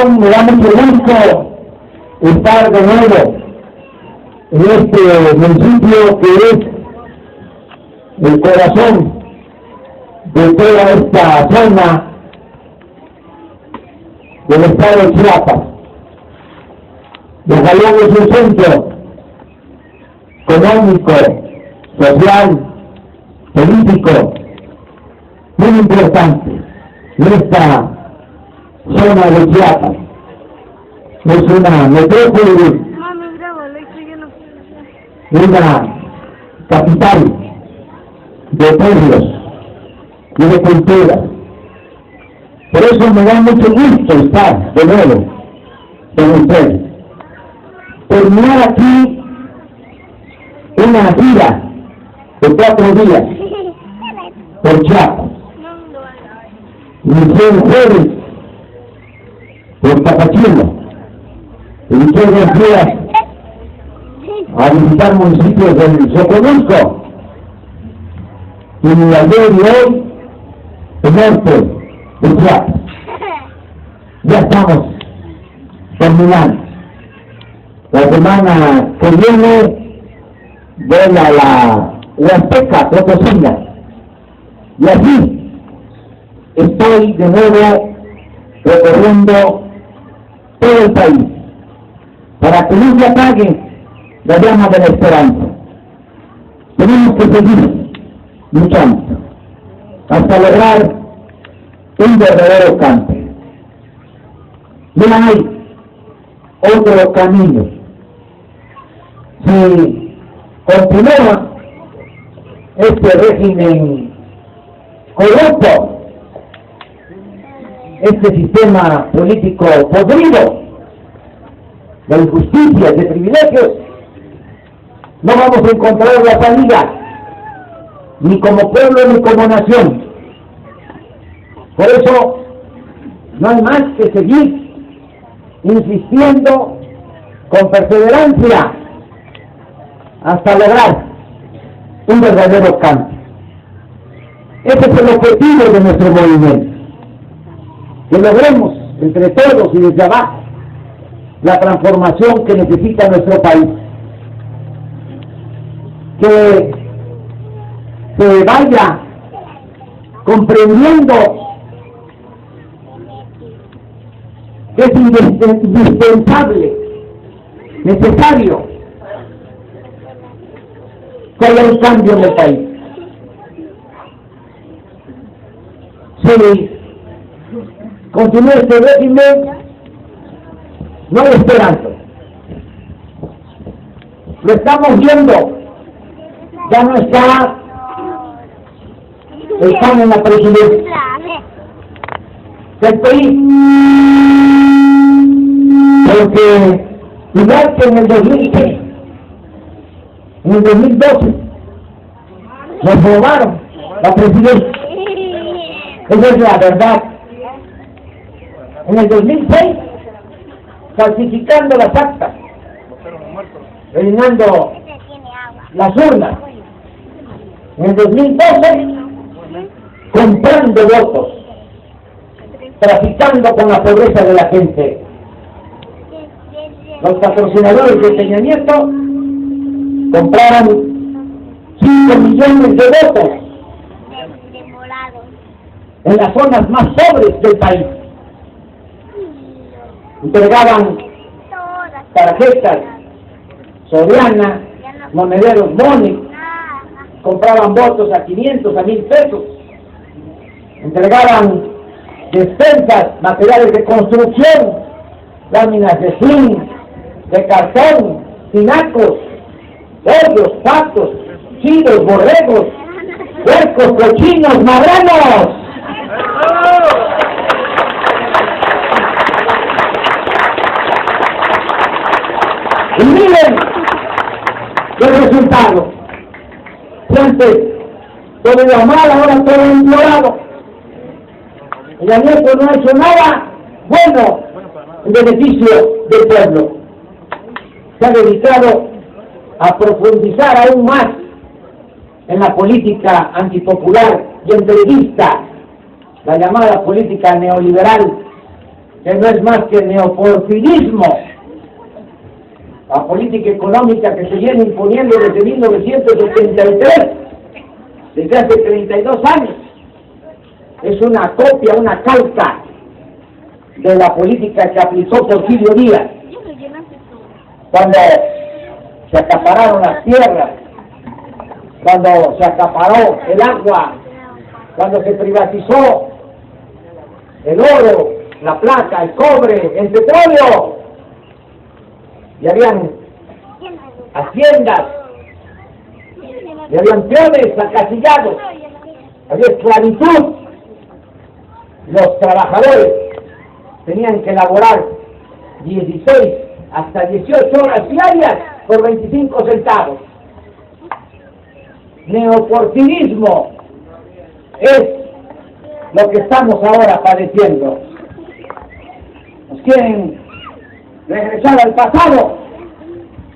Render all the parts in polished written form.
ocasión me da mucho gusto estar de nuevo en este municipio que es el corazón de toda esta zona del estado de Chiapas. Desde es un centro económico, social, político muy importante en esta zona de Chiapas. Es una metrópoli, una capital de pueblos y de culturas. Por eso me da mucho gusto estar de nuevo con ustedes. Terminar aquí una gira de 4 días por Chiapas. Inicié el jueves por Tapachula. Inicié 2 días a visitar municipios del Soconusco. Y ayer y hoy el norte de Chiapas. Ya estamos terminando. La semana que viene voy a la Huasteca Potosina. Y así estoy de nuevo recorriendo todo el país para que no se apague la llama de la esperanza. Tenemos que seguir luchando hasta lograr un verdadero cambio. No hay otro camino. Si continúa este régimen corrupto, este sistema político podrido de injusticias, de privilegios, no vamos a encontrar la salida, ni como pueblo ni como nación. Por eso no hay más que seguir insistiendo con perseverancia hasta lograr un verdadero cambio. Ese es el objetivo de nuestro movimiento, que logremos entre todos y desde abajo la transformación que necesita nuestro país, que se vaya comprendiendo que es indispensable, necesario que haya un cambio en el país. Si continúa este régimen, no hay esperanza. Lo estamos viendo. Ya no está están en la presidencia del país, porque igual que en el 2006, en el 2012 nos robaron la presidencia. Esa es la verdad. En el 2006, falsificando las actas, eliminando las urnas. En el 2012, comprando votos, traficando con la pobreza de la gente. Los patrocinadores de Peña Nieto compraron 5 millones de votos en las zonas más pobres del país. Entregaban tarjetas Soriana, monederos Moni, compraban votos a 500, a 1000 pesos, entregaban despensas, materiales de construcción, láminas de zinc, de cartón, tinacos, pollos, patos, chivos, borregos, puercos, cochinos, marranos. Y miren el resultado. Antes todo iba mal, ahora todo empeorado. El Nieto no ha hecho nada bueno en beneficio del pueblo. Se ha dedicado a profundizar aún más en la política antipopular y entreguista, la llamada política neoliberal, que no es más que neoporfirismo, la política económica que se viene imponiendo desde 1973, desde hace 32 años, es una copia, una calca de la política que aplicó Porfirio Díaz, cuando se acapararon las tierras, cuando se acaparó el agua, cuando se privatizó el oro, la plata, el cobre, el petróleo, y habían haciendas, y habían peones acasillados, había esclavitud. Los trabajadores tenían que laborar 16 hasta 18 horas diarias por 25 centavos. Neoporfirismo es lo que estamos ahora padeciendo. Nos quieren regresar al pasado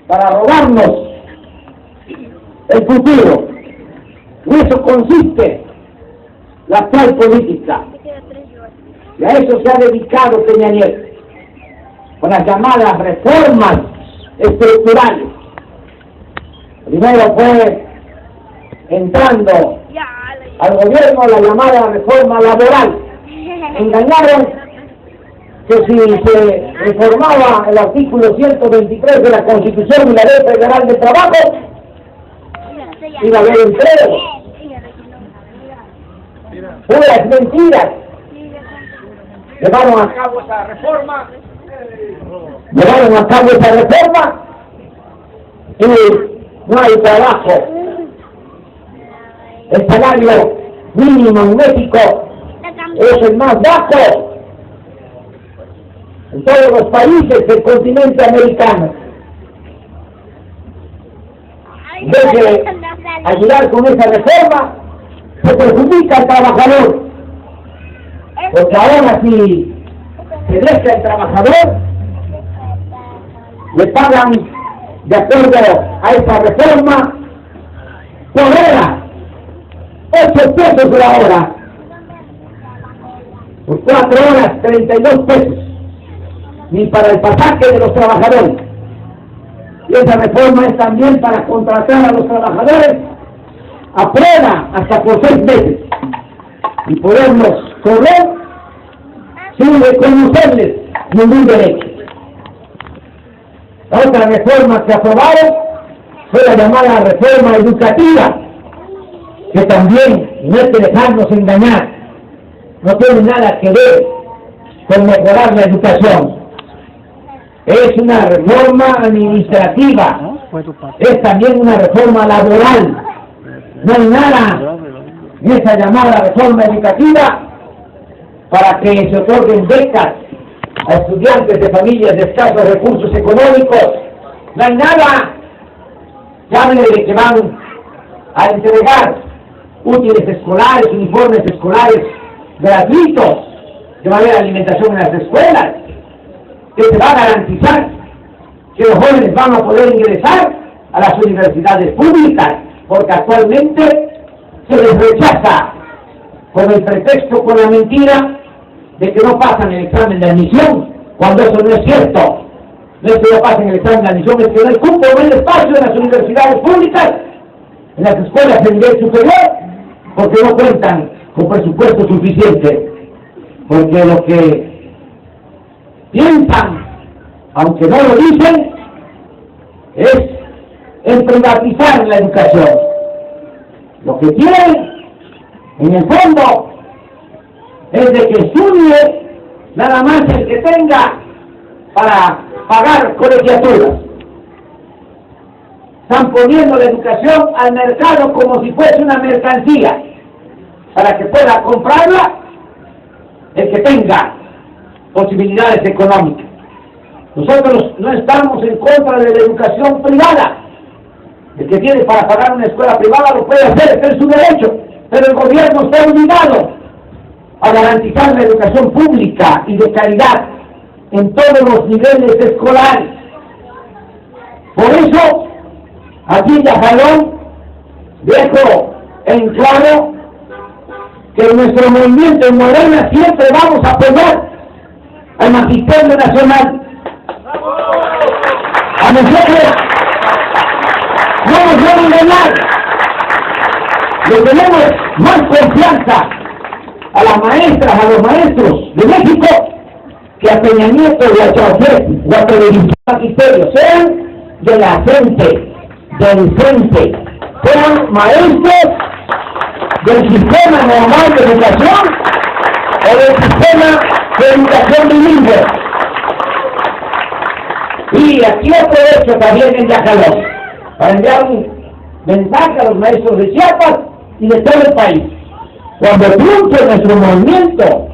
para robarnos el futuro. En eso consiste la actual política. Y a eso se ha dedicado Peña Nieto, con las llamadas reformas estructurales. Primero fue entrando al gobierno la llamada reforma laboral. Engañaron que si se reformaba el artículo 123 de la Constitución y la Ley Federal de Trabajo, iba a haber empleo. Puras mentiras. Llevaron a cabo esa reforma y no hay trabajo. El salario mínimo en México es el más bajo en todos los países del continente americano. En vez de ayudar con esa reforma, se perjudica al trabajador. Porque ahora si se deja al trabajador, le pagan de acuerdo a esa reforma por hora, 8 pesos la hora, por 4 horas 32 pesos, ni para el pasaje de los trabajadores. Y esa reforma es también para contratar a los trabajadores a prueba hasta por 6 meses y poderlos correr sin reconocerles ningún derecho. La otra reforma que aprobaron fue la llamada reforma educativa, que también, no hay que dejarnos engañar, no tiene nada que ver con mejorar la educación. Es una reforma administrativa, es también una reforma laboral. No hay nada en esa llamada reforma educativa para que se otorguen becas a estudiantes de familias de escasos recursos económicos. No hay nada que hable de que van a entregar útiles escolares, uniformes escolares gratuitos, que va a haber alimentación en las escuelas, que se va a garantizar que los jóvenes van a poder ingresar a las universidades públicas, porque actualmente se les rechaza con el pretexto, con la mentira de que no pasan el examen de admisión, cuando eso no es cierto. No es que no pasen el examen de admisión, es que no hay cupo, no hay espacio en las universidades públicas, en las escuelas de nivel superior, porque no cuentan con presupuesto suficiente, porque lo que piensan, aunque no lo dicen, es en privatizar la educación. Lo que quieren, en el fondo, es de que estudie nada más el que tenga para pagar colegiaturas. Están poniendo la educación al mercado como si fuese una mercancía, para que pueda comprarla el que tenga posibilidades económicas. Nosotros no estamos en contra de la educación privada. El que tiene para pagar una escuela privada lo puede hacer, es su derecho, pero el gobierno está obligado a garantizar la educación pública y de calidad en todos los niveles escolares. Por eso, aquí en Yajalón dejo en claro que en nuestro movimiento en Morena siempre vamos a apoyar a al Magisterio Nacional. A nosotros no nos van a engañar. Le tenemos más confianza a las maestras, a los maestros de México, que a Peña Nieto y a Chauvet o a Televisión Magisterio, sean de la gente, del CENTE, sean maestros del sistema normal de educación o del sistema de educación bilingüe. Y aquí aprovecho también en Yacalón para enviar un mensaje a los maestros de Chiapas y de todo el país. Cuando triunfe nuestro movimiento,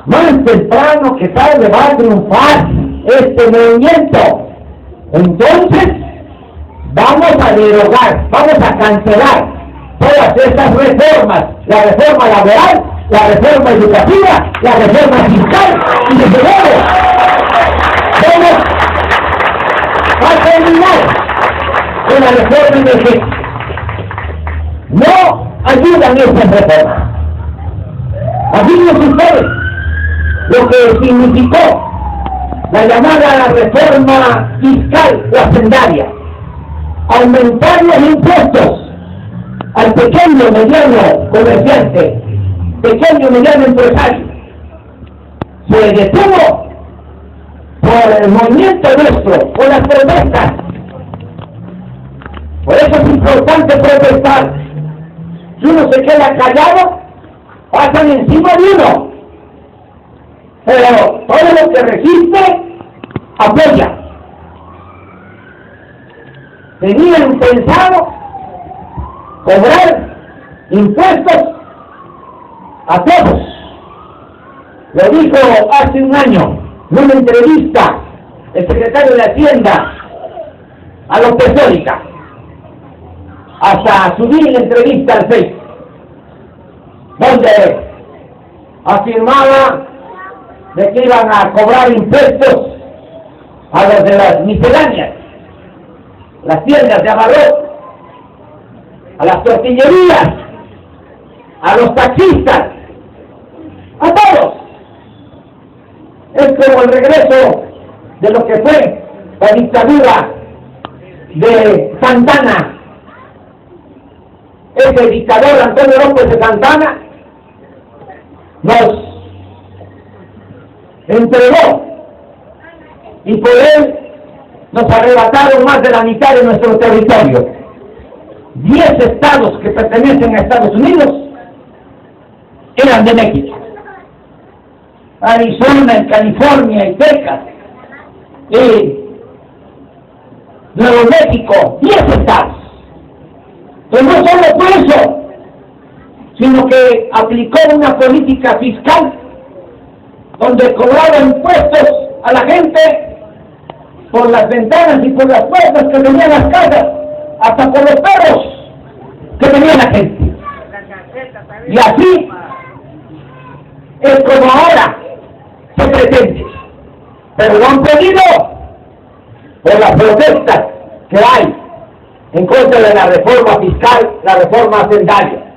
más temprano que tarde va a triunfar este movimiento. Entonces, vamos a derogar, vamos a cancelar todas estas reformas, la reforma laboral, la reforma educativa, la reforma fiscal y de seguro vamos a terminar con la reforma energética. No ayudan estas reformas. Imagínense ustedes lo que significó la llamada reforma fiscal o hacendaria: aumentar los impuestos al pequeño, mediano comerciante, pequeño, mediano empresario. Se detuvo por el movimiento nuestro, por las protestas. Por eso es importante protestar. Si uno se queda callado, pasan encima de uno. Pero todo lo que resiste, apoya. Tenían pensado cobrar impuestos a todos. Lo dijo hace un año en una entrevista el secretario de Hacienda a López Dóriga, hasta subir la entrevista al Facebook, donde afirmaba de que iban a cobrar impuestos a los de las misceláneas, las tiendas de abarrotes, a las tortillerías, a los taxistas, a todos. Es como el regreso de lo que fue la dictadura de Santana. Ese dictador Antonio López de Santana nos entregó, y por él nos arrebataron más de la mitad de nuestro territorio. 10 estados que pertenecen a Estados Unidos eran de México: Arizona, California y Texas, y Nuevo México, 10 estados. Pero no solo fue eso, sino que aplicó una política fiscal donde cobraba impuestos a la gente por las ventanas y por las puertas que tenían las casas, hasta por los perros que tenía la gente. Y así es como ahora se pretende. Pero lo han pedido por las protestas que hay en contra de la reforma fiscal, la reforma hacendaria.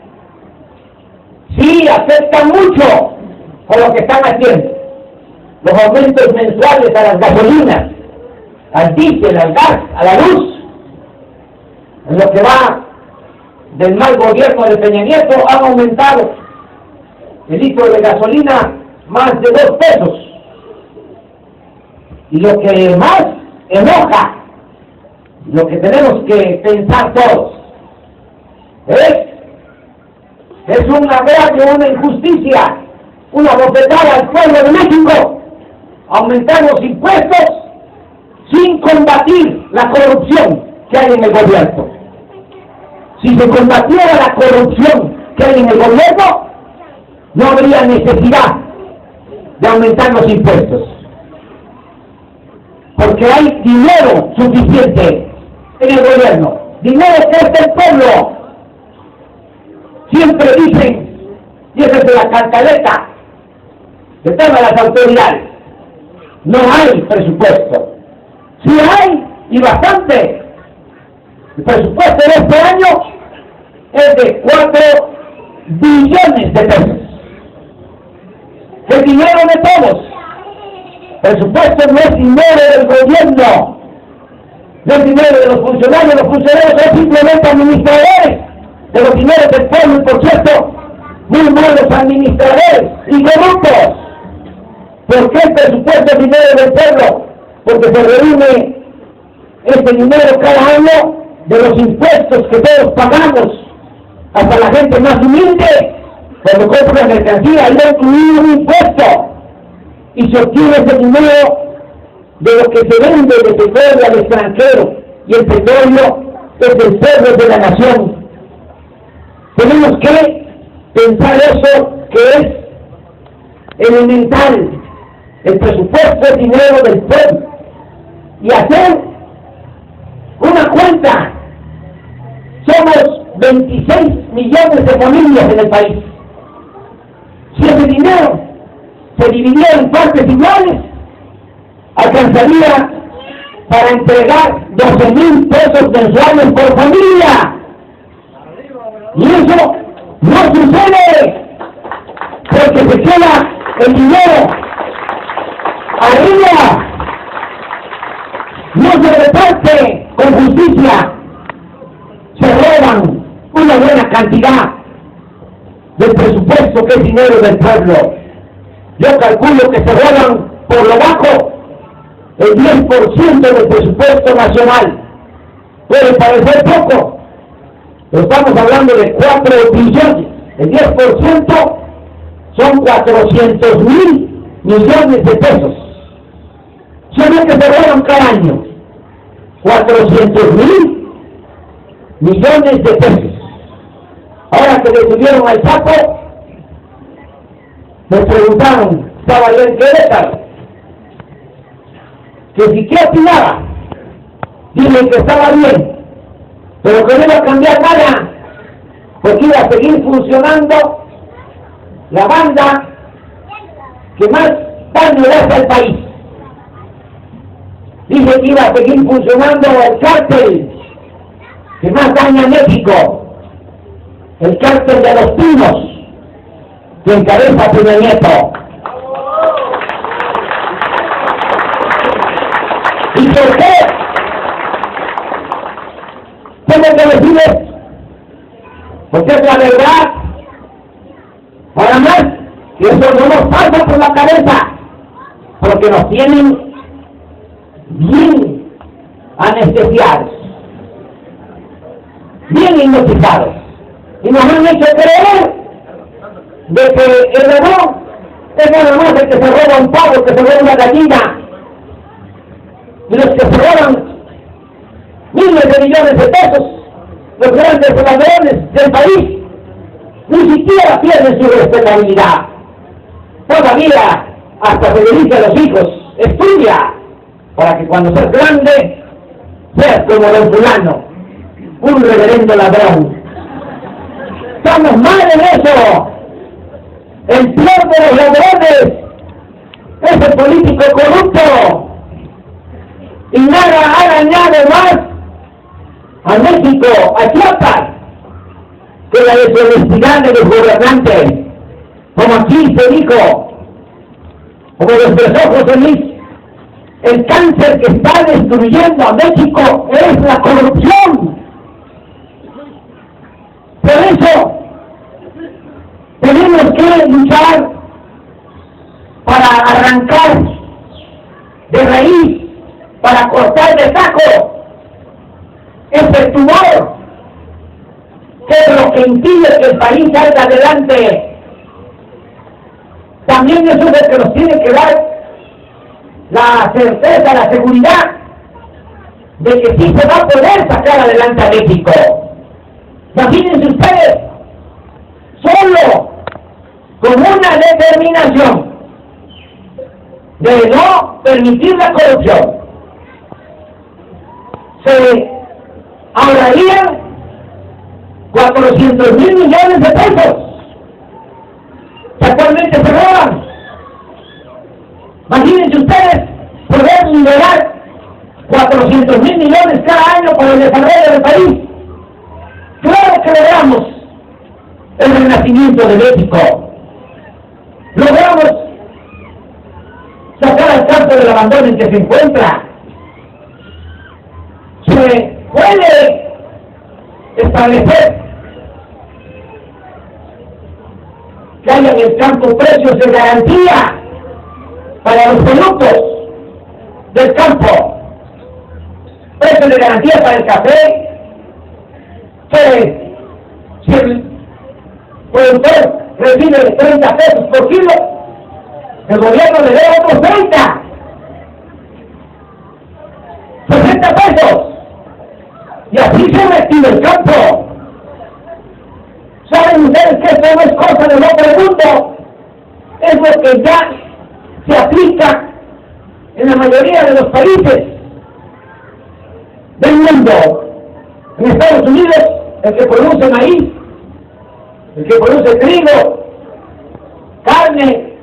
Sí, aceptan mucho por lo que están haciendo. Los aumentos mensuales a las gasolinas, al diésel, al gas, a la luz. En lo que va del mal gobierno de Peña Nieto han aumentado el litro de gasolina más de 2 pesos. Y lo que más enoja, lo que tenemos que pensar todos, es un agravio, una injusticia, una bofetada al pueblo de México, aumentar los impuestos sin combatir la corrupción que hay en el gobierno. Si se combatiera la corrupción que hay en el gobierno, no habría necesidad de aumentar los impuestos, porque hay dinero suficiente en el gobierno, dinero que es del pueblo. Siempre dicen, y esa es la cantaleta que todas las autoridades: no hay presupuesto. Sí hay, y bastante. El presupuesto de este año es de 4 billones de pesos. El dinero de todos. Presupuesto no es dinero del gobierno, no es dinero de los funcionarios son simplemente administradores de los dineros del pueblo, y por cierto, muy malos administradores y corruptos. ¿Por qué el presupuesto es dinero del pueblo? Porque se reúne este dinero cada año de los impuestos que todos pagamos, hasta la gente más humilde, cuando compra mercancía, hay que incluir un impuesto, y se obtiene ese dinero de lo que se vende de petróleo al extranjero, y el petróleo es el pueblo de la nación. Tenemos que pensar eso, que es elemental. El presupuesto es dinero del pueblo, y hacer una cuenta. Somos 26 millones de familias en el país. Si ese dinero se dividiera en partes iguales, alcanzaría para entregar 12,000 pesos mensuales por familia. Y eso no sucede, porque se queda el dinero arriba, no se reparte con justicia, se roban una buena cantidad del presupuesto que es dinero del pueblo. Yo calculo que se roban por lo bajo el 10% del presupuesto nacional. Puede parecer poco, pero estamos hablando de 4 billones. El 10% son 400,000 millones de pesos. Son los que se roban cada año. 400,000 millones de pesos. Ahora que detuvieron al Chapo, me preguntaron, estaba yo en Querétaro, que si qué opinaba. Dile que estaba bien, pero que no iba a cambiar nada, porque iba a seguir funcionando la banda que más daño le hace al país. Dice que iba a seguir funcionando el cártel que más daña a México, el cártel de los Pinos, que encabeza Peña Nieto. ¿Y por qué? Tengo que decirles, porque es la verdad. Ahora más, que eso no nos pasa por la cabeza, porque nos tienen bien anestesiados, bien hipnotizados, y nos han hecho creer de que el ladrón es nada más el que se roba un pavo, que se roba una gallina, y los que se roban miles de millones de pesos, los grandes ladrones del país, ni siquiera pierden su respetabilidad. Todavía hasta se le dice a los hijos, estudia, para que cuando seas grande, seas como don fulano, un reverendo ladrón. Estamos mal en eso. El peor de los ladrones es el político corrupto. Y nada ha dañado más a México, a Chiapas, que la deshonestidad de los gobernantes. Como aquí se dijo, como lo expresó José Luis, el cáncer que está destruyendo a México es la corrupción. Por eso tenemos que luchar para arrancar de raíz, para cortar de tajo ese tumor que es lo que impide que el país salga adelante. También eso es lo que nos tiene que dar la certeza, la seguridad de que sí se va a poder sacar adelante a México. Imagínense ustedes, solo con una determinación de no permitir la corrupción, se ahorrarían 400,000 millones de pesos que actualmente se roban. Imagínense ustedes poder liberar 400,000 millones cada año para el desarrollo del país. Claro que logramos el renacimiento de México. Logramos sacar al campo estado del abandono en que se encuentra. Se puede establecer que haya en el campo precios de garantía para los productos del campo, precios de garantía para el café, que si el productor recibe 30 pesos por kilo, el gobierno le dé otros 30, 60 pesos, y así se reactiva el campo. ¿Saben ustedes que esto no es cosa del otro mundo? Es lo que ya se aplica en la mayoría de los países del mundo. En Estados Unidos, el que produce maíz, el que produce trigo, carne,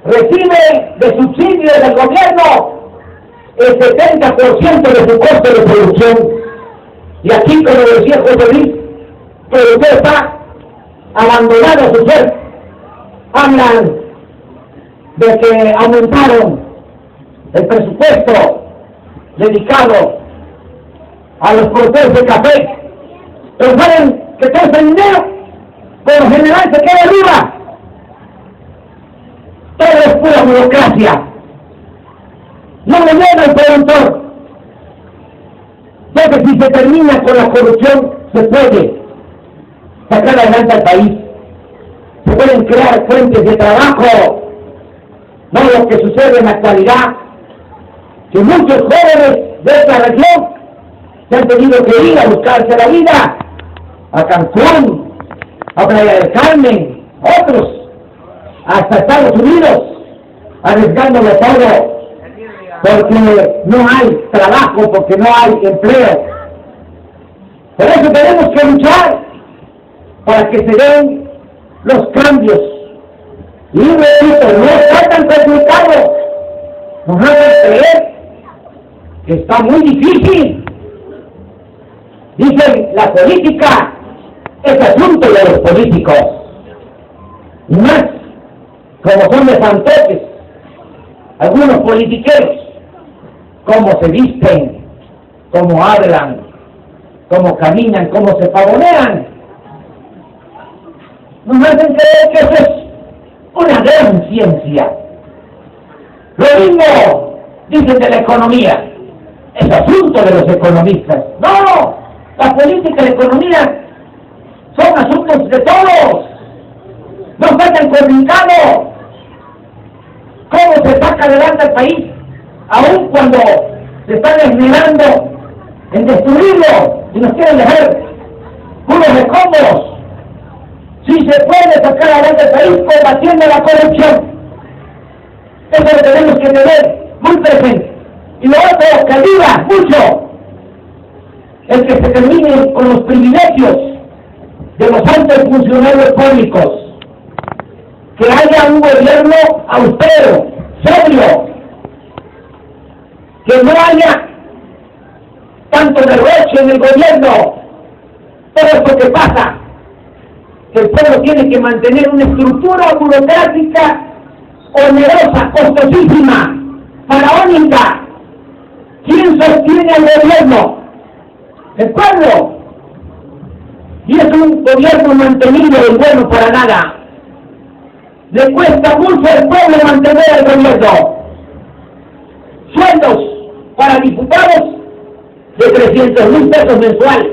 recibe de subsidio del gobierno el 70% de su costo de producción. Y aquí, como decía José Luis, que usted está abandonado a su suerte. Hablan de que aumentaron el presupuesto dedicado a los productores de café, pero saben que todo ese dinero por lo general se queda arriba. Todo es pura burocracia. No le llega al productor. Ya que si se termina con la corrupción, se puede sacar adelante al país. Se pueden crear fuentes de trabajo. No lo que sucede en la actualidad, que muchos jóvenes de esta región se han tenido que ir a buscarse la vida a Cancún, a Playa del Carmen, otros hasta Estados Unidos, arriesgándolo todo, porque no hay trabajo, porque no hay empleo. Por eso tenemos que luchar para que se den los cambios. Y repito, no está tan complicado. Nos hacen creer que está muy difícil. Dicen, la política es asunto de los políticos. Y más, como son de fantoches, algunos politiqueros, cómo se visten, cómo hablan, cómo caminan, cómo se pavonean. Nos hacen creer que eso es una gran ciencia. Lo mismo dicen de la economía, es asunto de los economistas. No, la política y la economía son asuntos de todos. No está tan complicado. ¿Cómo se saca adelante el país? Aun cuando se están esmerando en destruirlo y nos quieren dejar unos escombros. Sí se puede sacar adelante el país combatiendo la corrupción. Eso lo tenemos que tener muy presente. Y lo otro que ayuda mucho, el que se termine con los privilegios de los altos funcionarios públicos. Que haya un gobierno austero, serio, que no haya tanto derroche en el gobierno. Todo esto que pasa, que el pueblo tiene que mantener una estructura burocrática onerosa, costosísima, faraónica. ¿Quién sostiene al gobierno? El pueblo. Y es un gobierno mantenido y bueno para nada. Le cuesta mucho al pueblo mantener el gobierno. Sueldos para diputados de 300,000 pesos mensuales.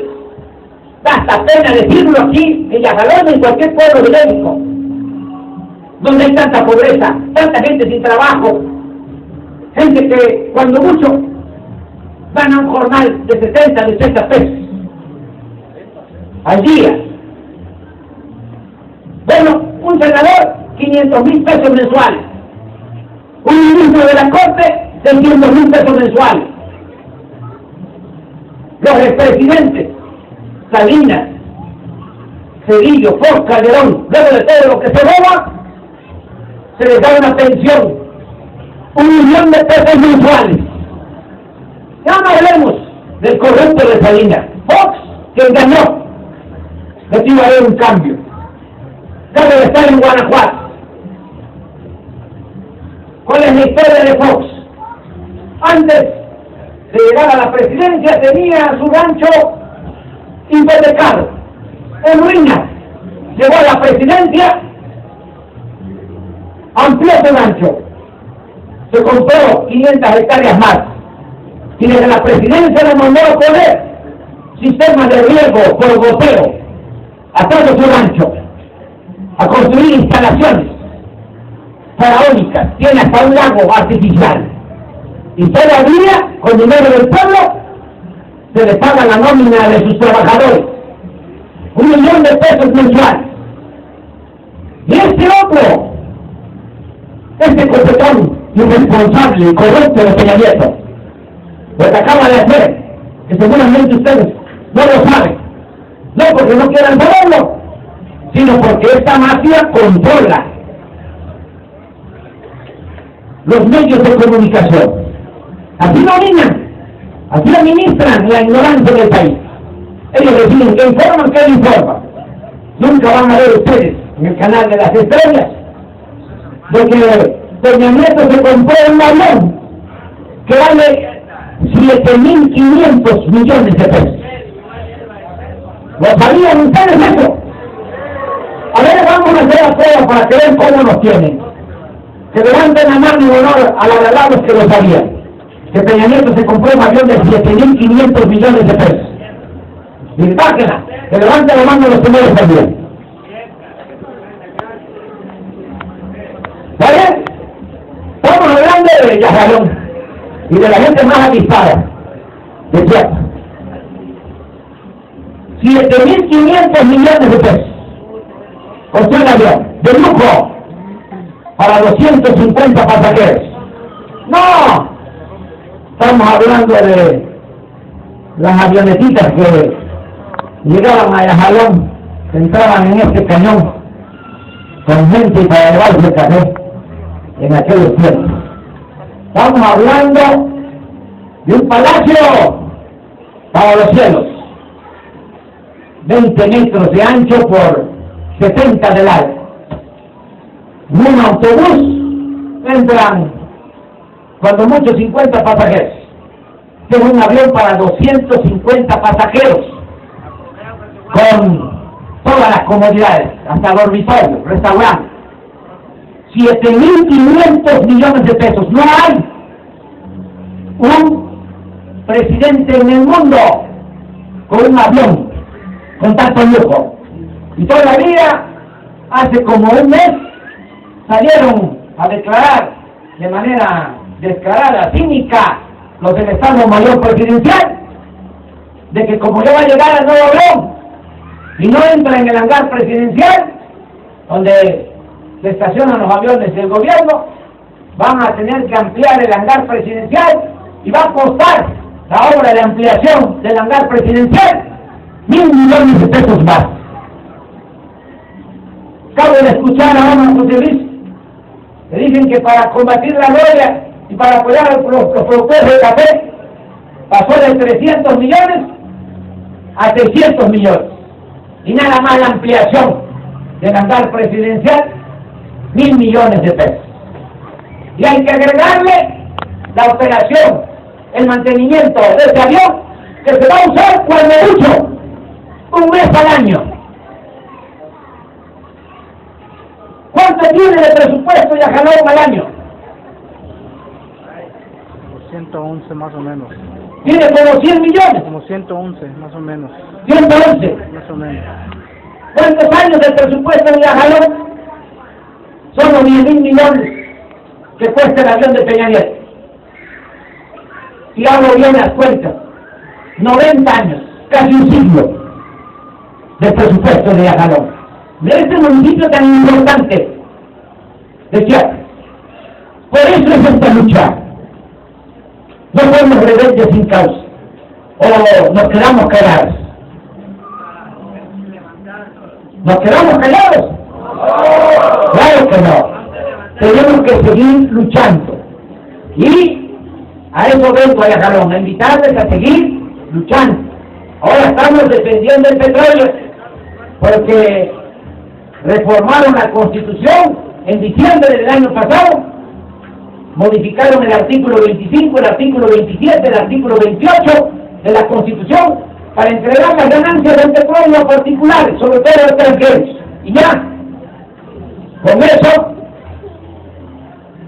Da hasta pena decirlo aquí, en Yajalón, en cualquier pueblo de México, donde hay tanta pobreza, tanta gente sin trabajo, gente que cuando mucho gana un jornal de 70, de 80 pesos al día. Bueno, un senador, 500,000 pesos mensuales. Un ministro de la Corte, 600,000 pesos mensuales. Los expresidentes, Salinas, Cedillo, Fox, Calderón, luego de todo lo que se roba, se les da una pensión, 1,000,000 de pesos mensuales. Ya no hablemos del corrupto de Salinas. Fox, que engañó, que iba a haber un cambio. Debe de estar en Guanajuato. ¿Cuál es la historia de Fox? Antes de llegar a la presidencia tenía su rancho hipotecado, en ruinas. Llegó a la presidencia, amplió su rancho, se compró 500 hectáreas más, y desde la presidencia le mandó a poner sistemas de riego por goteo a todo su rancho, a construir instalaciones faraónicas, tiene hasta un lago artificial, y todavía con dinero del pueblo se le paga la nómina de sus trabajadores, 1 millón de pesos mensuales. Y este otro, este copetón irresponsable y corrupto de Peña Nieto, lo que acaba de hacer, que seguramente ustedes no lo saben, no porque no quieran saberlo, sino porque esta mafia controla los medios de comunicación. Así dominan, así administran la ignorancia del país. Ellos deciden que informan, que informan. Nunca van a ver ustedes en el canal de las estrellas de que Peña Nieto se compró un avión que vale 7.500 millones de pesos. ¿Lo sabían ustedes eso? A ver, vamos a hacer la prueba para que vean cómo nos tienen. Que levanten la mano en honor a la verdad los que lo sabían. Que Peña Nieto se compró un avión de 7.500 millones de pesos. Y bájenla, que levanten la mano los que no lo sabían. ¿Vale? Estamos hablando de Yajalón y de la gente más avispada de Chiapas. 7.500 millones de pesos costó el avión, de lujo, para 250 pasajeros. ¡No! Estamos hablando de las avionetitas que llegaban a Yajalón, que entraban en este cañón con gente para llevarse café en aquellos tiempos. Estamos hablando de un palacio para los cielos, 20 metros de ancho por 70 de largo. En un autobús entran cuando mucho 50 pasajeros. Es un avión para 250 pasajeros, con todas las comodidades, hasta dormitorio, restaurante. 7.500 millones de pesos. No hay un presidente en el mundo con un avión con tanto lujo. Y todavía hace como un mes salieron a declarar de manera descarada, cínica, los del Estado Mayor Presidencial, de que como ya va a llegar al nuevo avión y no entra en el hangar presidencial donde se estacionan los aviones del gobierno, van a tener que ampliar el hangar presidencial y va a costar la obra de ampliación del hangar presidencial 1.000 millones de pesos más. Acabo de escuchar a José Luis, que dicen que para combatir la gloria y para apoyar a los productores de café pasó de 300 millones a 600 millones. Y nada más la ampliación del hangar presidencial, 1.000 millones de pesos. Y hay que agregarle la operación, el mantenimiento de ese avión, que se va a usar cuando mucho, un mes al año. ¿Cuánto tiene de presupuesto Yajalón al año? 111 más o menos. Tiene como 100 millones. Como 111 más o menos. 111. Más o menos. ¿Cuántos años de presupuesto de Yajalón? Son los 10.000 millones que cuesta el avión de Peña Nieto. Si hago bien las cuentas, 90 años, casi un siglo de presupuesto de Yajalón. De este municipio tan importante de Chiapas. Por eso es esta lucha. No somos rebeldes sin causa, o nos quedamos callados. ¿Nos quedamos callados? Claro que no. Tenemos que seguir luchando. Y a eso vengo a Yajalón, a invitarles a seguir luchando. Ahora estamos defendiendo el petróleo, porque reformaron la Constitución en diciembre del año pasado modificaron el artículo 25, el artículo 27, el artículo 28 de la Constitución para entregar las ganancias del petróleo a particulares, sobre todo a extranjeros. Y ya, con eso,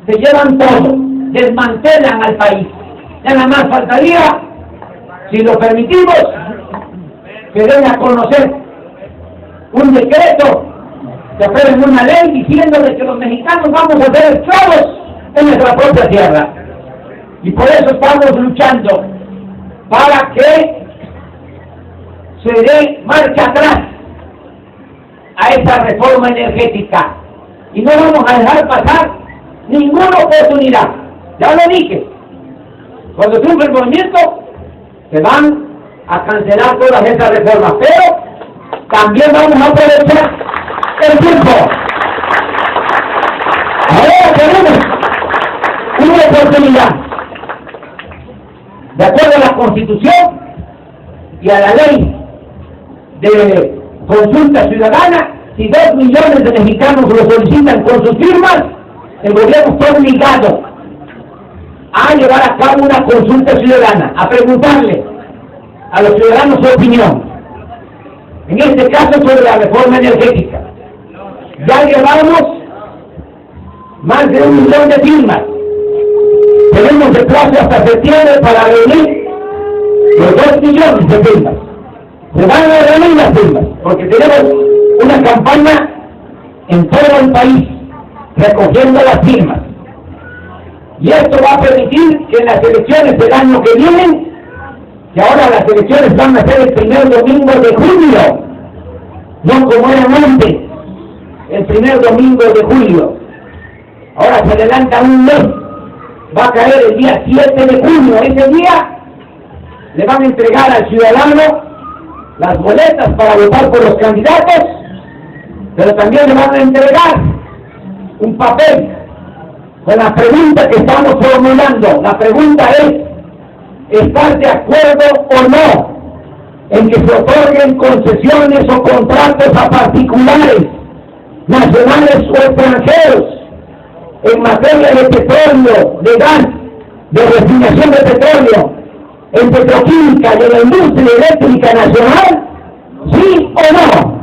se llevan todo, desmantelan al país. Ya nada más faltaría, si lo permitimos, que den a conocer un decreto, que aprueben una ley diciendo de que los mexicanos vamos a ser esclavos en nuestra propia tierra. Y por eso estamos luchando para que se dé marcha atrás a esa reforma energética. Y no vamos a dejar pasar ninguna oportunidad. Ya lo dije, cuando triunfe el movimiento, se van a cancelar todas esas reformas, pero también vamos a aprovechar el tiempo. Ahora tenemos una oportunidad, de acuerdo a la Constitución y a la ley de consulta ciudadana. Si 2 millones de mexicanos lo solicitan con sus firmas, el gobierno está obligado a llevar a cabo una consulta ciudadana, a preguntarle a los ciudadanos su opinión, en este caso sobre la reforma energética. Ya llevamos más de 1 millón de firmas. Tenemos de plazo hasta septiembre para reunir los 2 millones de firmas. Se van a reunir las firmas, porque tenemos una campaña en todo el país recogiendo las firmas. Y esto va a permitir que en las elecciones del año que viene, que ahora las elecciones van a ser el primer domingo de julio, no como eran antes, el primer domingo de julio. Ahora se adelanta un mes, va a caer el día 7 de junio. Ese día le van a entregar al ciudadano las boletas para votar por los candidatos, pero también le van a entregar un papel con la pregunta que estamos formulando. La pregunta es: ¿estás de acuerdo o no en que se otorguen concesiones o contratos a particulares, nacionales o extranjeros, en materia de petróleo, de gas, de refinación de petróleo, en petroquímica y en la industria eléctrica nacional? ¿Sí o no?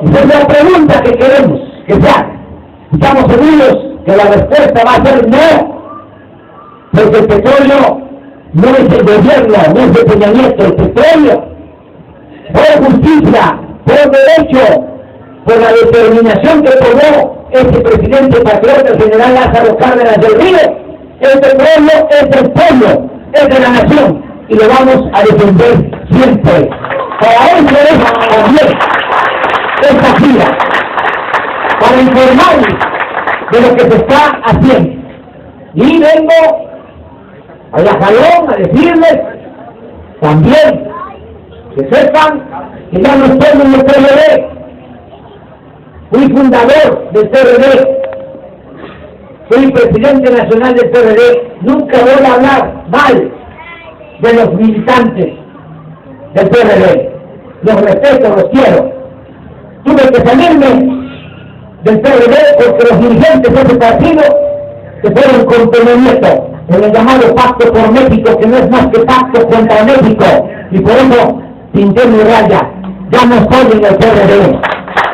Esa es la pregunta que queremos que sea. Estamos seguros que la respuesta va a ser no, porque el petróleo no es el gobierno, no es de Peña Nieto. El petróleo, por justicia, por derecho, por la determinación que tomó este presidente patriota, el general Lázaro Cárdenas del Río, el petróleo es del pueblo, es de la nación, y lo vamos a defender siempre. Para eso es también esta gira, para informarles de lo que se está haciendo. Y vengo a la jalón a decirles también que sepan que ya no estoy en el PRD. Fui fundador del PRD, fui presidente nacional del PRD. Nunca voy a hablar mal de los militantes del PRD. Los respeto, los quiero. Tuve que salirme del PRD porque los dirigentes de ese partido se fueron con Peña Nieto en el llamado Pacto por México, que no es más que pacto contra México, y por eso pinté mi raya. Ya no estoy en el PRD,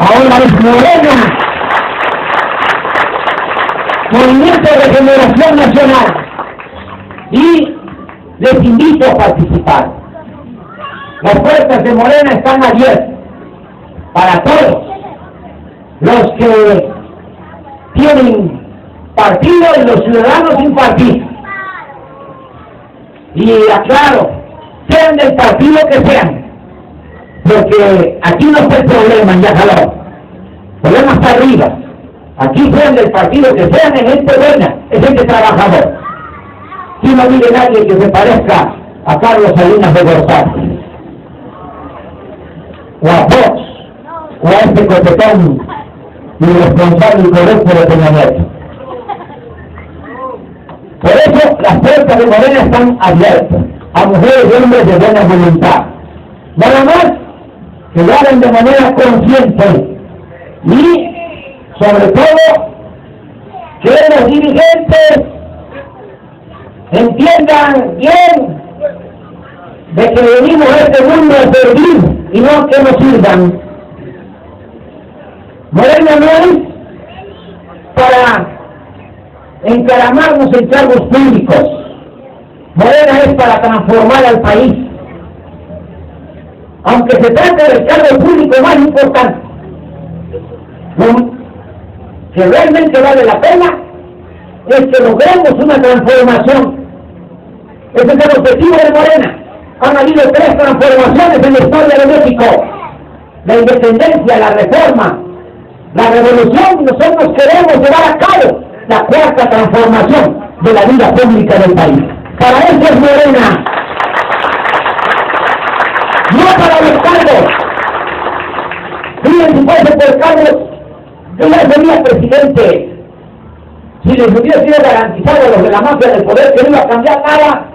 ahora es Morena, Movimiento de Regeneración Nacional, y les invito a participar. Las puertas de Morena están abiertas para todos los que tienen partido y los ciudadanos sin partido. Y aclaro, sean del partido que sean, porque aquí no está el problema en Yajalón. El problema está arriba. Aquí sean del partido que sean, es gente buena, es gente trabajador. Si no vive nadie que se parezca a Carlos Salinas de Gortari, o a Fox, o a este copetón irresponsable y correcto de Peña Nieto. Por eso las puertas de Morena están abiertas a mujeres y hombres de buena voluntad. Nada más que lo hagan de manera consciente y, sobre todo, que los dirigentes entiendan bien de que venimos a este mundo a servir y no a que nos sirvan. Morena no es para encaramarnos en cargos públicos. Morena es para transformar al país. Aunque se trate del cargo público más importante, que realmente vale la pena, es que logremos una transformación. Ese es el objetivo de Morena. Han habido 3 transformaciones en la historia de México: la independencia, la reforma, la revolución, y nosotros queremos llevar a cabo la 4ª transformación de la vida pública del país. Para eso es Morena, no para los cargos. Miren, si fuese por cargos, yo ya sería presidente. Si les hubiera sido garantizado a los de la mafia del poder que no iba a cambiar nada,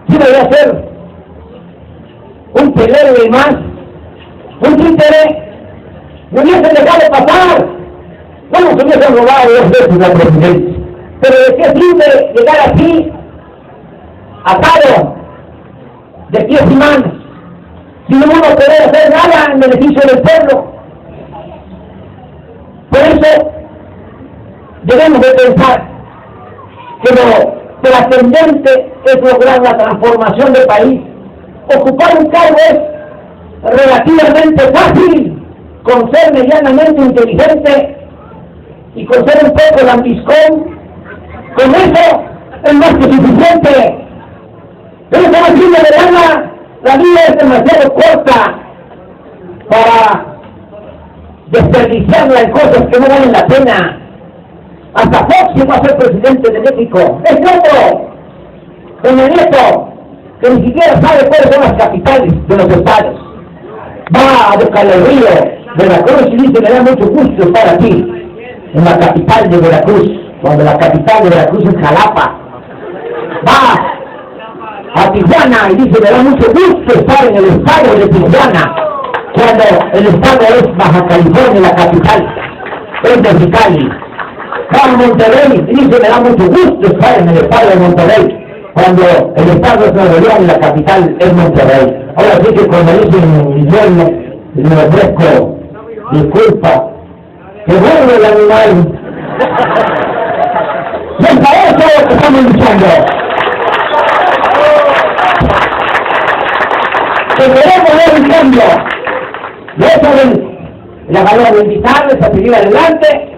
si iba a ser un peleo y más, un títere, me hubiesen dejado pasar. No nos hubiesen robado 2 veces la presidencia. Pero ¿de qué sirve llegar así, atado de pies y manos, si no uno puede hacer nada en beneficio del pueblo? Por eso debemos de pensar que lo trascendente es lograr la transformación del país. Ocupar un cargo es relativamente fácil, con ser medianamente inteligente y con ser un poco lambiscón. Con eso es más que suficiente. Pero eso no sirve de nada. La vida es demasiado corta para desperdiciarla en cosas que no valen la pena. Hasta Fox llegó a ser presidente de México. Es otro, Peña Nieto, que ni siquiera sabe cuáles son las capitales de los estados. Va a Boca del Río, Veracruz, y dice: me da mucho gusto estar aquí, en la capital de Veracruz, cuando la capital de Veracruz es Jalapa. Va a Tijuana y dice: me da mucho gusto estar en el estado de Tijuana, cuando el estado es Baja California, la capital es de Mexicali. Va a Monterrey y dice: me da mucho gusto estar en el estado de Monterrey, cuando el estado es Nuevo León y la capital es Monterrey. Ahora sí que cuando dicen mi dueño, me ofrezco disculpa, que vuelve el animal. Y es para eso que estamos luchando. Que queremos ver un cambio. Y eso de la manera de invitarles a seguir adelante,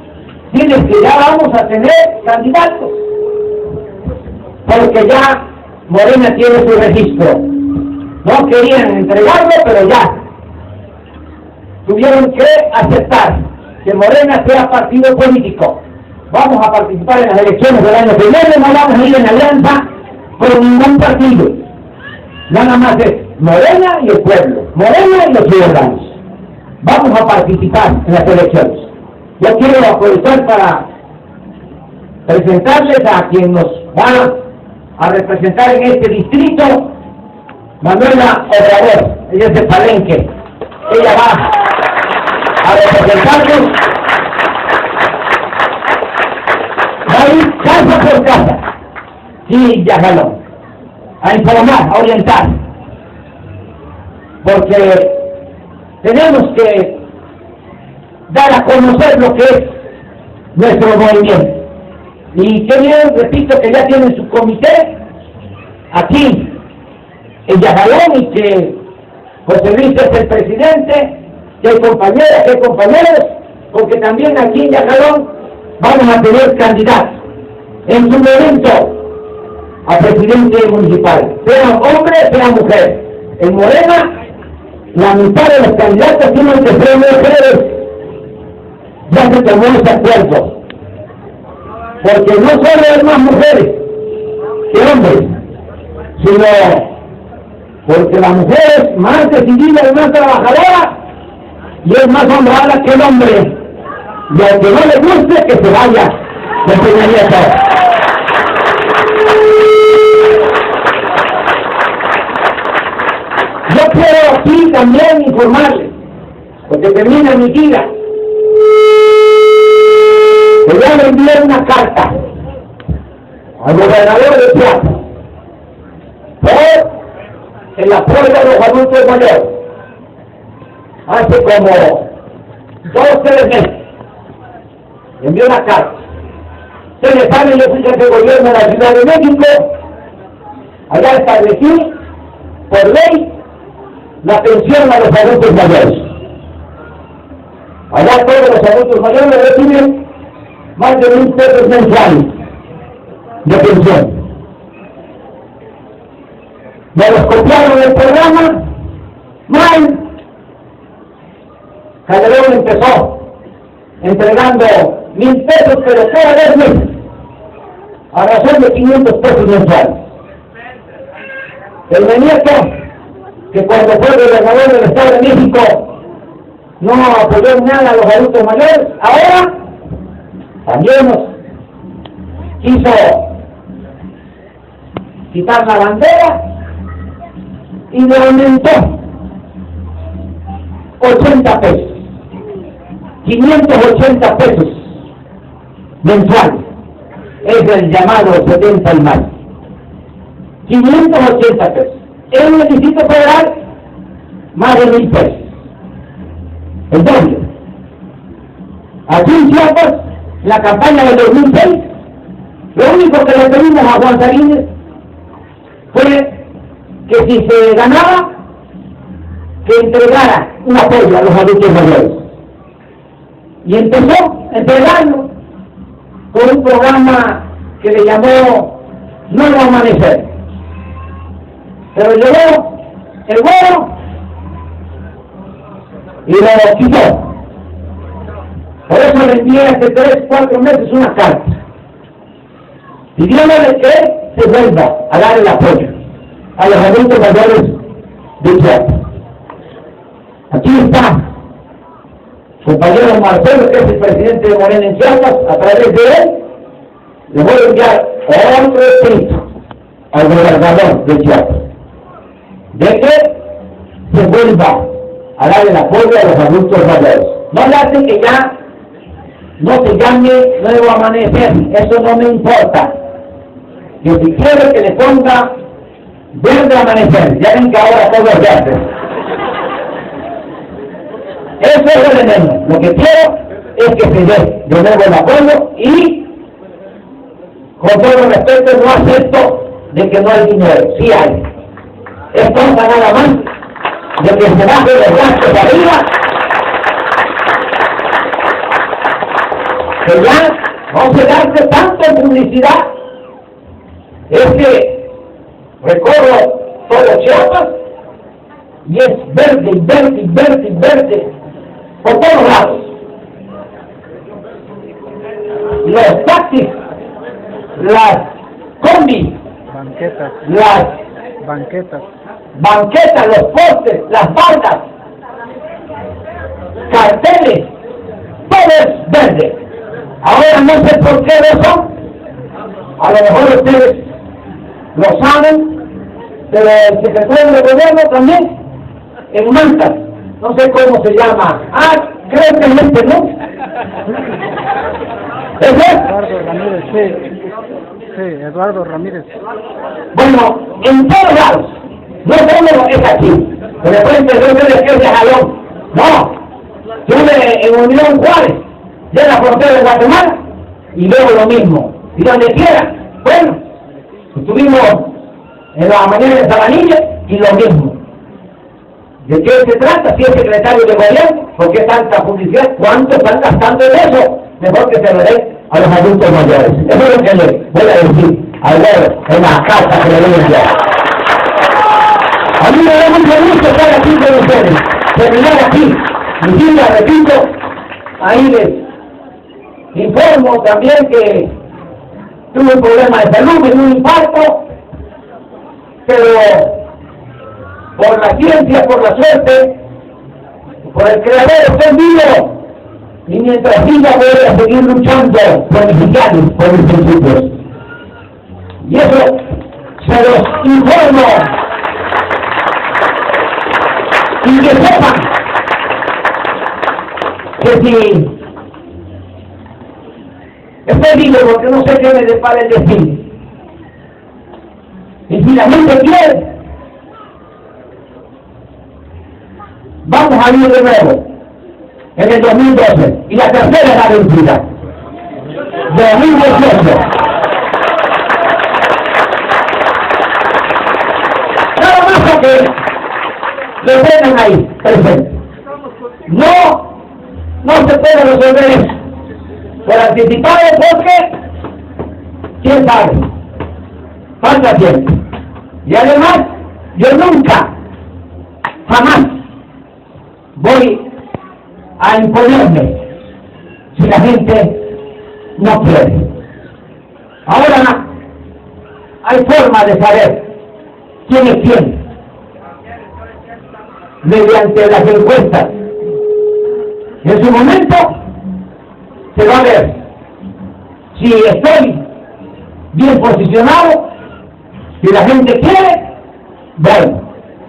tienes que ya vamos a tener candidatos. Porque ya Morena tiene su registro. No querían entregarlo, pero ya tuvieron que aceptar que Morena sea partido político. Vamos a participar en las elecciones del año que viene, no vamos a ir en alianza con ningún partido. Nada más es Morena y el pueblo, Morena y los ciudadanos. Vamos a participar en las elecciones. Yo quiero aprovechar para presentarles a quien nos va a representar en este distrito, Manuela Obrador. Ella es de Palenque. Ella va a representarnos. Va a ir casa por casa, sí, Yajalón, a informar, a orientar, porque tenemos que dar a conocer lo que es nuestro movimiento. Y qué bien, repito, que ya tienen su comité aquí en Yajalón y que José Luis es el presidente, que hay compañeras, que hay compañeros, porque también aquí en Yajalón vamos a tener candidatos en su momento a presidente municipal, sea hombre, sea mujer. En Morena, la mitad de los candidatos tienen que ser mujeres. Ya se tomó ese acuerdo, porque no solo hay más mujeres que hombres, sino porque la mujer es más decidida y más trabajadora y es más honrada que el hombre. Y al que no le guste, que se vaya de Peña Nieto. Yo quiero aquí también informarles, porque termina mi gira. Ella le envió una carta al gobernador de Chiapas por el apoyo de los adultos mayores. Hace como 2 o 3 meses le envió una carta. Ustedes saben, yo fui jefe de gobierno de la Ciudad de México. Allá establecí por ley la pensión a los adultos mayores. Allá todos los adultos mayores reciben más de 1,000 pesos mensuales de pensión. Me los copiaron el programa mal. Calderón empezó entregando 1,000 pesos, pero cada vez meses, a razón de 500 pesos mensuales. El Nieto, que cuando fue gobernador del Estado de México no apoyó nada a los adultos mayores, ahora también nos quiso quitar la bandera y le aumentó 80 pesos, 580 pesos mensuales, es el llamado 70 y más, 580 pesos. En el Distrito Federal, más de 1,000 pesos, el doble. Aquí en Chiapas, la campaña del 2006, lo único que le pedimos a Juan Salinas fue que si se ganaba, que entregara un apoyo a los adultos mayores. Y empezó a entregarlo con un programa que le llamó Nuevo Amanecer. Pero llegó el güero y lo quitó. Por eso le envié hace 3 o 4 meses una carta pidiéndole que se vuelva a dar el apoyo a los adultos mayores de Chiapas. Aquí está compañero Marcelo, que es el presidente de Morena en Chiapas. A través de él le voy a enviar otro escrito al gobernador de Chiapas de que se vuelva a dar el apoyo a los adultos mayores. No le hace que ya no se llame Nuevo Amanecer, eso no me importa. Yo si quiero que le ponga Verde Amanecer, ya ven que ahora todo es verde. Eso es el enemigo. Lo que quiero es que se dé de nuevo el apoyo y, con todo respeto, no acepto de que no hay dinero. Sí hay. Es cosa nada más de que se baje los gastos arriba, que ya no se gaste tanto en publicidad. Es que recorro todo Chiapas y es verde, y verde, y verde, y verde por todos lados. Los taxis, las combis, las banquetas, los postes, las bardas, carteles, todo es verde. Ahora no sé por qué eso, a lo mejor ustedes lo saben, pero el secretario de gobierno también, en Manta, no sé cómo se llama, creo que es este, ¿no? ¿Es él? Eduardo Ramírez, sí, Eduardo Ramírez. Bueno, en todos lados, no solo es aquí, de repente yo sé que es de Jalón, no, estuve en Unión Juárez, de la frontera de Guatemala, y veo lo mismo, y donde quiera. Bueno, estuvimos en la mañana de Sabanilla y lo mismo. ¿De qué se trata? Si es secretario de gobierno, ¿por qué tanta publicidad? ¿Cuánto están gastando en eso? Mejor que se lo dé a los adultos mayores. Eso es lo que le voy a decir al güero en la casa que le voy a enviar. A mí me da mucho gusto estar aquí con ustedes, terminar aquí. Mi vida, repito, ahí les informo también que tuve un problema de salud, me dio un infarto, pero por la ciencia, por la suerte, por el creador, estoy vivo. Y mientras viva voy a seguir luchando por mis ideales, por mis principios. Y eso se los informo. Y que sepan que si qué digo? Porque no sé qué me depara el destino. Y si la gente quiere, vamos a ir de nuevo en el 2012. Y la tercera es la vencida. 2018. Nada más a que lo tengan ahí, presente. No se puede resolver eso por anticipado, porque quién sabe, falta tiempo. Y además, yo nunca, jamás voy a imponerme si la gente no quiere. Ahora hay forma de saber quién es quién mediante las encuestas. En su momento se va a ver si estoy bien posicionado, si la gente quiere, bueno,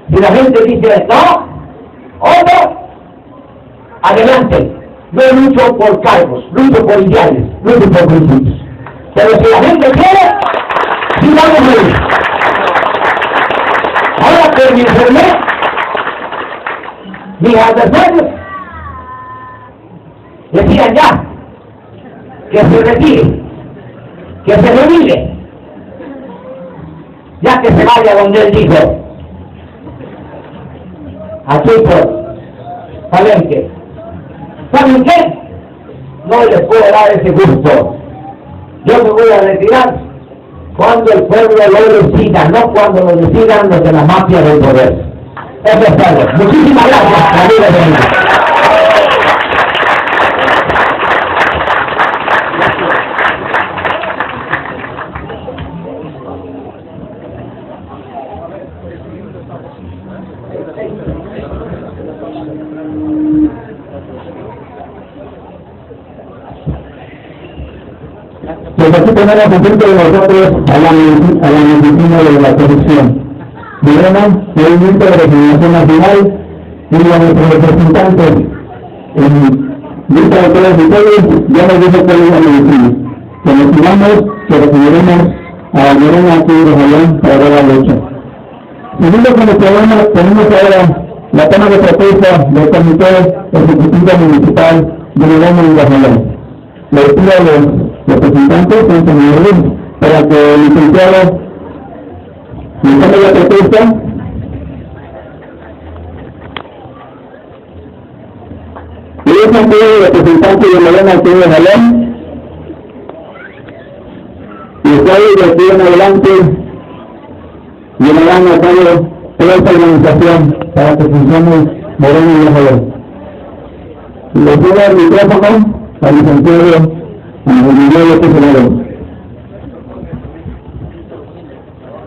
si la gente dice no, otro, adelante. No lucho por cargos, lucho por ideales, lucho por principios. Pero si la gente quiere, sí vamos a ir. Ahora que me enfermé, mis adversarios decían ya que se retire, que se revive, ya que se vaya donde él dijo, aquí por Palenque. ¿Saben qué? No les puedo dar ese gusto. Yo me voy a retirar cuando el pueblo lo decida, no cuando lo decidan los de la mafia del poder. Eso es todo. Muchísimas gracias, amigos de México. Pues aquí tenemos enfrente de nosotros a la medicina de la corrupción. Morena, Movimiento de Regeneración Nacional, y a nuestros representantes en lista de todos ustedes, ya nos dijo cuál es la medicina. Que nos sigamos, que regeneremos a Morena aquí de Jalón para dar la lucha. Segundo con el programa, tenemos ahora la toma de protesta del Comité Ejecutivo Municipal de Morena y de Jalón. Le pido a los representantes, para que el licenciado me tome la protesta. Y es aquí el representante de Morena, el señor Jalón. Y ustedes de aquí en adelante llenarán a cabo toda esta organización para que funcione Morena y Jalón. Le cedo el micrófono al licenciado Miguel López Obrador.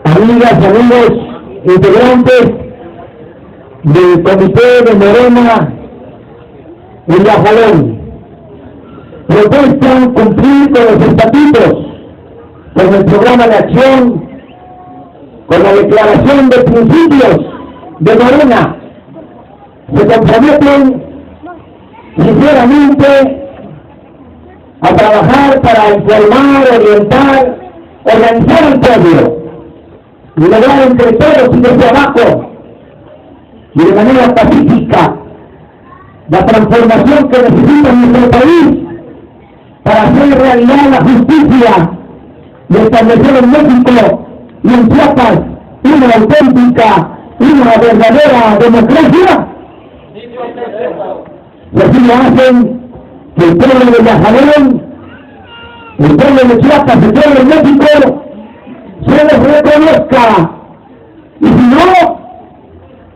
Amigas, amigos, integrantes del Comité de Morena en Jalón, protestan cumplir con los estatutos, con el programa de acción, con la declaración de principios de Morena. Se comprometen sinceramente a trabajar para informar, orientar, organizar el pueblo y lograr entre todos y desde abajo y de manera pacífica la transformación que necesita nuestro país para hacer realidad la justicia y establecer en México y en Chiapas una auténtica, una verdadera democracia. Y así lo hacen que el pueblo de Jalón, el pueblo de Chiapas, el pueblo de México se les reconozca, y si no,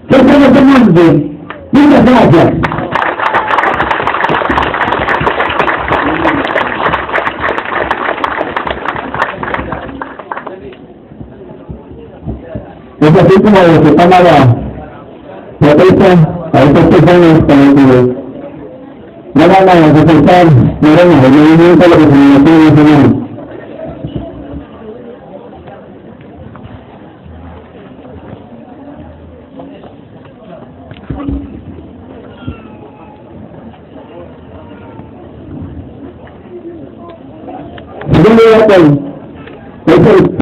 que se les demande. Muchas gracias. Es así como se toma la protesta a estas personas con el que no van a representar Morena, el Movimiento de la Regeneración Nacional. obligatorio. Es el